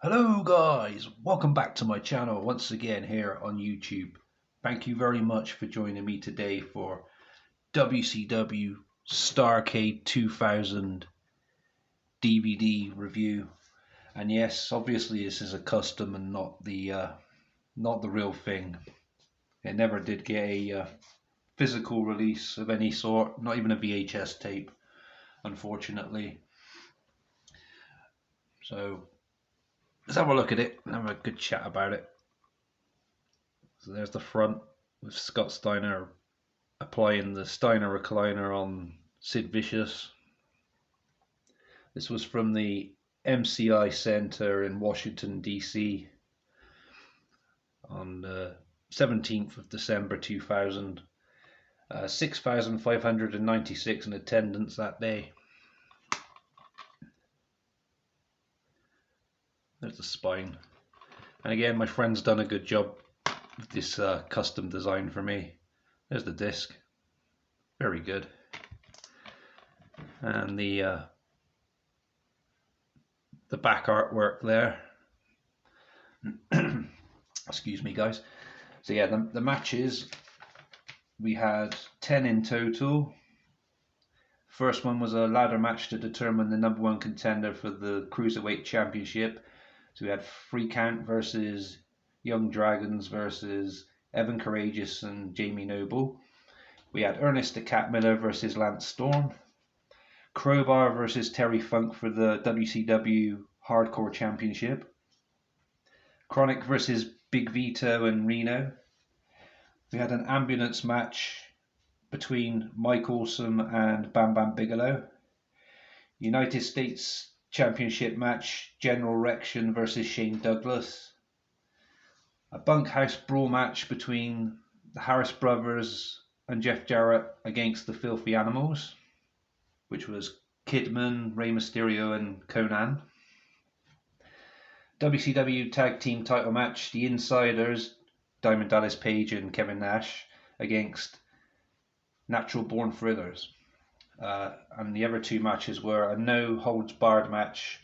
Hello guys, welcome back to my channel once again here on YouTube. Thank you very much for joining me today for wCw starrcade 2000 DVD review. And yes, obviously this is a custom and not the real thing. It never did get a physical release of any sort, not even a VHS tape, unfortunately. So let's have a look at it and have a good chat about it. So there's the front with Scott Steiner applying the Steiner recliner on Sid Vicious. This was from the MCI Center in Washington, D.C. on the 17th of December 2000. 6,596 in attendance that day. There's the spine. And again, my friend's done a good job with this custom design for me. There's the disc. Very good. And the back artwork there. Excuse me, guys. So yeah, the matches, we had 10 in total. First one was a ladder match to determine the #1 contender for the Cruiserweight Championship. So we had Free Count versus Young Dragons versus Evan Courageous and Jamie Noble. We had Ernest the Cat Miller versus Lance Storm. Crowbar versus Terry Funk for the WCW Hardcore Championship. Chronic versus Big Vito and Reno. We had an ambulance match between Mike Awesome and Bam Bam Bigelow. United States Championship match, General Rection versus Shane Douglas. A bunkhouse brawl match between the Harris brothers and Jeff Jarrett against the Filthy Animals, which was Kidman, Rey Mysterio and Conan. WCW Tag Team title match, The Insiders, Diamond Dallas Page and Kevin Nash against Natural Born Thrillers. And the other two matches were a no holds barred match.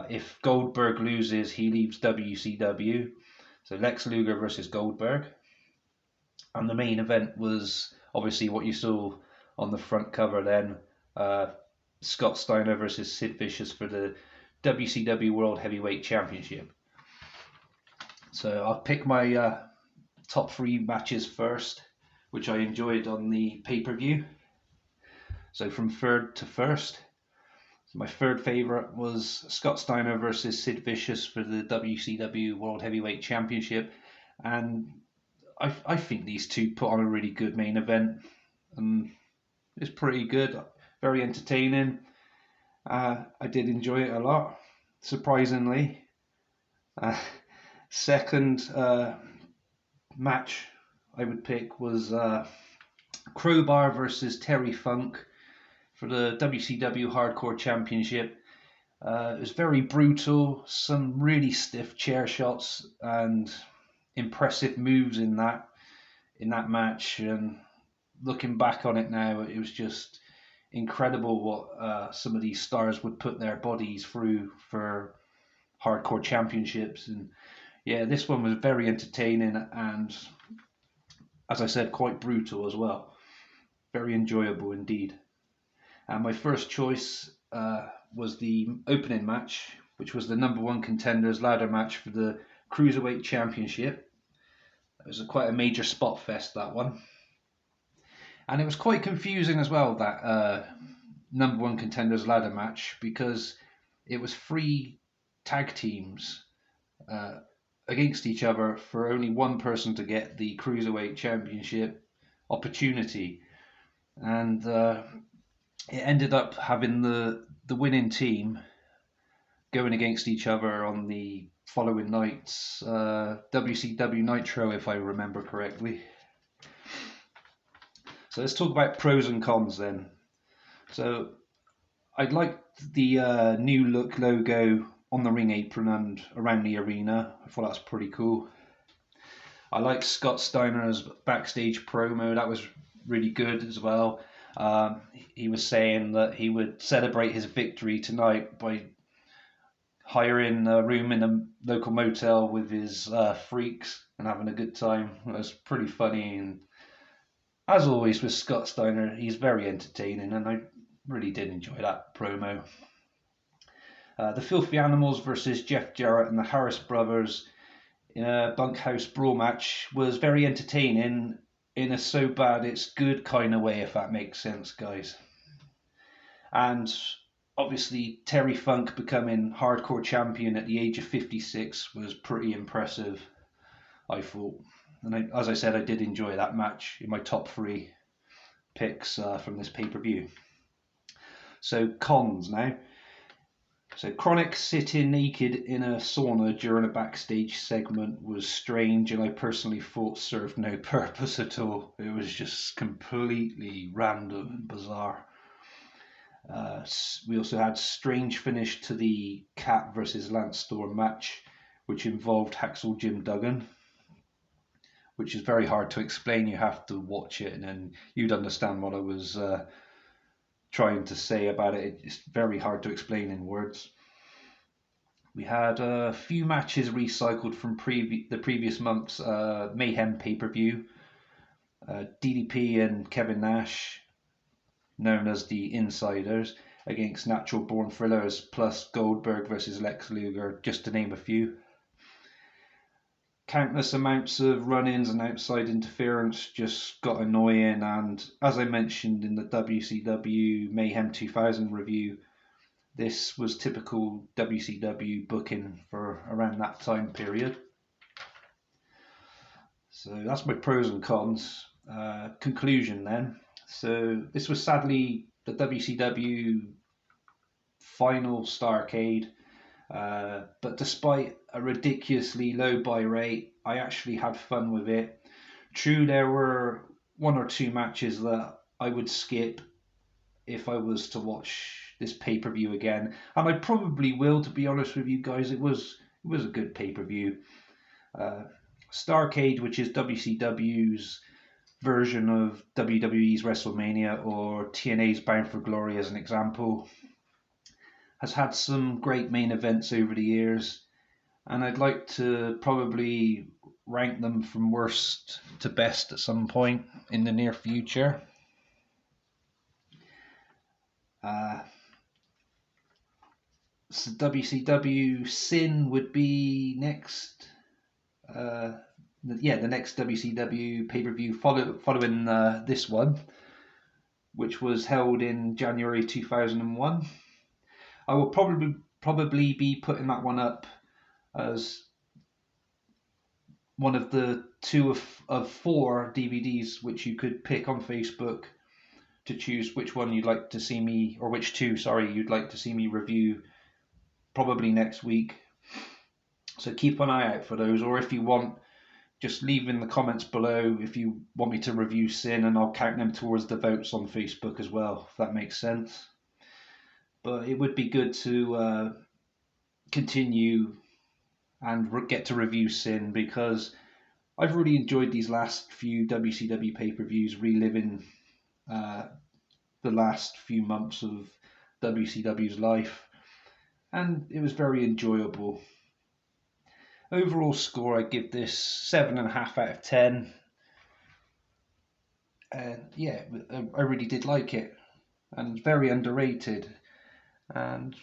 If Goldberg loses, he leaves WCW. So Lex Luger versus Goldberg. And the main event was obviously what you saw on the front cover then. Scott Steiner versus Sid Vicious for the WCW World Heavyweight Championship. So I'll pick my top 3 matches first, which I enjoyed on the pay-per-view. So from third to first. So my third favourite was Scott Steiner versus Sid Vicious for the WCW World Heavyweight Championship. And I think these two put on a really good main event. And it's pretty good, very entertaining. I did enjoy it a lot, surprisingly. Second match I would pick was Crowbar versus Terry Funk for the WCW Hardcore Championship. It was very brutal, some really stiff chair shots and impressive moves in that match. And looking back on it now, it was just incredible what some of these stars would put their bodies through for hardcore championships. And yeah, this one was very entertaining and, as I said, quite brutal as well. Very enjoyable indeed. And my first choice was the opening match, which was the #1 contenders ladder match for the Cruiserweight Championship. It was quite a major spot fest, that one. And it was quite confusing as well, that #1 contenders ladder match, because it was 3 tag teams against each other for only one person to get the Cruiserweight Championship opportunity. And it ended up having the winning team going against each other on the following night's WCW Nitro, if I remember correctly. So let's talk about pros and cons then. So I'd like the new look logo on the ring apron and around the arena. I thought that's pretty cool. I like Scott Steiner's backstage promo. That was really good as well. He was saying that he would celebrate his victory tonight by hiring a room in a local motel with his freaks and having a good time. It was pretty funny, and as always with Scott Steiner, he's very entertaining, and I really did enjoy that promo. The Filthy Animals versus Jeff Jarrett and the Harris Brothers in a bunkhouse brawl match was very entertaining in a so bad it's good kind of way, if that makes sense, guys. And obviously Terry Funk becoming hardcore champion at the age of 56 was pretty impressive, I thought. And as I said, I did enjoy that match in my top 3 picks from this pay-per-view. So cons now. So Chronic sitting naked in a sauna during a backstage segment was strange, and I personally thought served no purpose at all. It was just completely random and bizarre. We also had strange finish to the Cat versus Lance Storm match, which involved Hacksaw Jim Duggan, which is very hard to explain. You have to watch it and then you'd understand what I was trying to say about it. It's very hard to explain in words. We had a few matches recycled from the previous month's Mayhem pay-per-view. DDP and Kevin Nash, known as the Insiders, against Natural Born Thrillers, plus Goldberg versus Lex Luger, just to name a few. Countless amounts of run-ins and outside interference just got annoying, and as I mentioned in the WCW Mayhem 2000 review, this was typical WCW booking for around that time period. So that's my pros and cons. Conclusion then. So this was sadly the WCW final Starrcade. But despite a ridiculously low buy rate, I actually had fun with it. True, there were 1 or 2 matches that I would skip if I was to watch this pay-per-view again, and I probably will, to be honest with you guys. It was a good pay-per-view. Starrcade, which is WCW's version of WWE's WrestleMania or TNA's Bound for Glory as an example, has had some great main events over the years, and I'd like to probably rank them from worst to best at some point in the near future. So WCW Sin would be next. The next WCW pay-per-view following this one, which was held in January 2001. I will probably be putting that one up as one of the 2 of 4 DVDs which you could pick on Facebook to choose which one you'd like to see me, or which 2, you'd like to see me review probably next week. So keep an eye out for those, or if you want, just leave in the comments below if you want me to review Sin, and I'll count them towards the votes on Facebook as well, if that makes sense. But it would be good to continue and get to review Sin, because I've really enjoyed these last few WCW pay-per-views, reliving the last few months of WCW's life, and it was very enjoyable. Overall score, I give this 7.5 out of 10. And yeah, I really did like it, and very underrated. And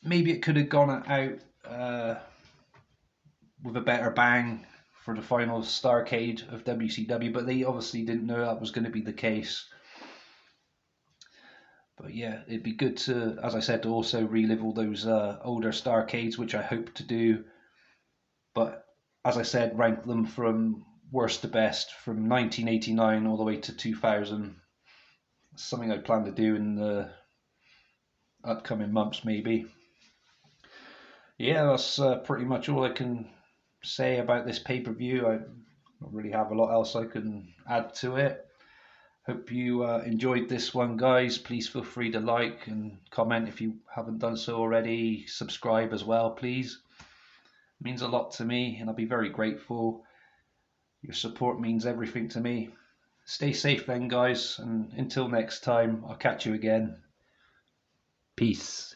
maybe it could have gone out with a better bang for the final Starrcade of WCW, but they obviously didn't know that was going to be the case. But yeah, it'd be good to, as I said, to also relive all those older Starrcades, which I hope to do. But as I said, rank them from worst to best, from 1989 all the way to 2000. It's something I plan to do in the upcoming months, maybe. Yeah, that's pretty much all I can say about this pay-per-view. I don't really have a lot else I can add to it. Hope you enjoyed this one, guys. Please feel free to like and comment if you haven't done so already. Subscribe as well, please. It means a lot to me, and I'll be very grateful. Your support means everything to me. Stay safe then, guys, and until next time, I'll catch you again. Peace.